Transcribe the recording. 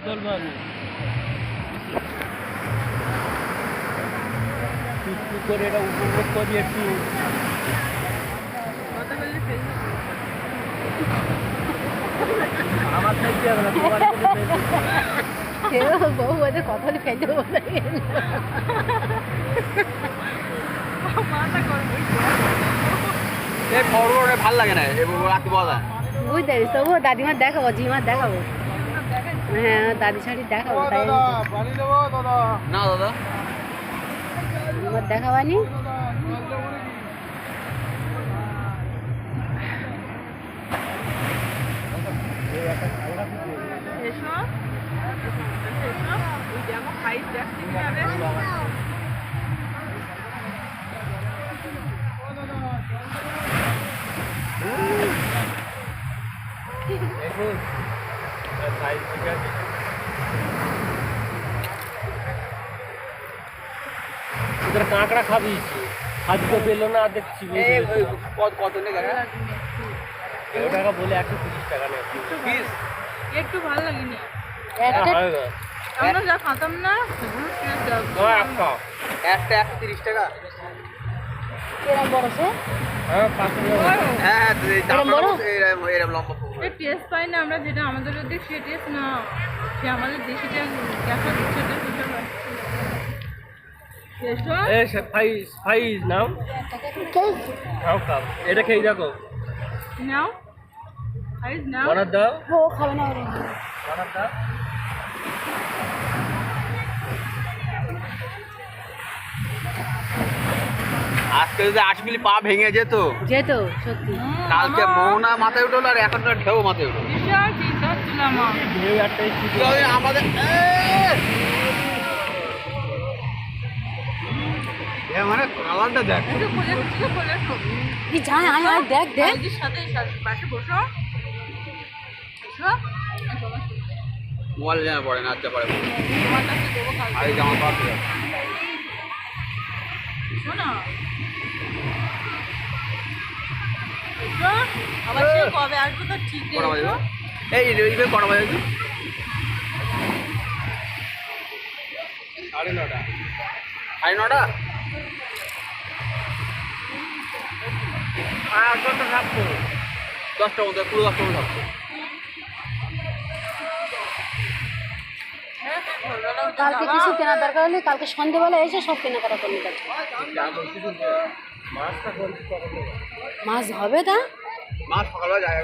তুলবো আমি একটু করে এটা উপভোগ করি একটু। আমার থাকতে হবে না, তোমার বউ বলতে কথা হলে ফেলতে বলে ভাল লাগে না রাখতে পাওয়া যায়। বুঝতে পারিস তবুও দাদিমার দেখাবো, জিমার দেখাবো। হ্যাঁ দাদি শাড়ি দেখাবো, তাই না দাদা জিমার দেখাবানি। তোদের কাঁকড়া খাবি, খাদ্য পেলো না দেখছি। কত নেই টাকা বলে 130 টাকা নেই একটু ভালো লাগেনি একটা আমরা যা খাতাম না একটা 130 টাকা। এরম বড় সে হ্যাঁ 500 হ্যাঁ এরম বড়? এরম লম্বা টেস্ট পাই না আমরা, যেটা আমাদের ওদিক সে টেস্ট না, সে আমাদের দেশিটা দেখা দিচ্ছে ফাইজ নাও খাও খাও, এটা খেয়ে দেখো। নাও আইস নাও অর্ডার দাও, ও খাবে না ওরা। অর্ডার দাও। আজকে যদি 8 মিলি পা ভেঙে যেত, যেত সত্যি। কালকে মোহনা মাথায় উঠলো আর এখন ঢেউ মাথায় উঠলো। বিশাল চিন্তা ছিলাম ঢেউ একটাই ছিল। আমাদের মানে কালারটা দেখ, একটু খুলে কি যায় আয় আয় দেখ দেখ। দিদির সাথে পাশে বসো এসো মোবাইল জানা পড়ে না, আচ্ছা পড়ে তোমার কাছে দেবো কালকে আরে জামা পাওয়া যায়। শোনো এসো, আবার সে কবে আসবো তো ঠিক নেই। কটা বাজে? এই এইভাবে কটা বাজে? 9:30। 9:30? আর কত থাকবো? 10টার মধ্যে, পুরো 10টার মধ্যে থাকবো। কালকে কিছু কেনা দরকার হলে কালকে সন্ধ্যেবেলা এসে সব কেনাকাটা করে নিতে হবে। মাছটা কোনটা কত? মাছ হবে তা মাছ সকালবেলা যায়।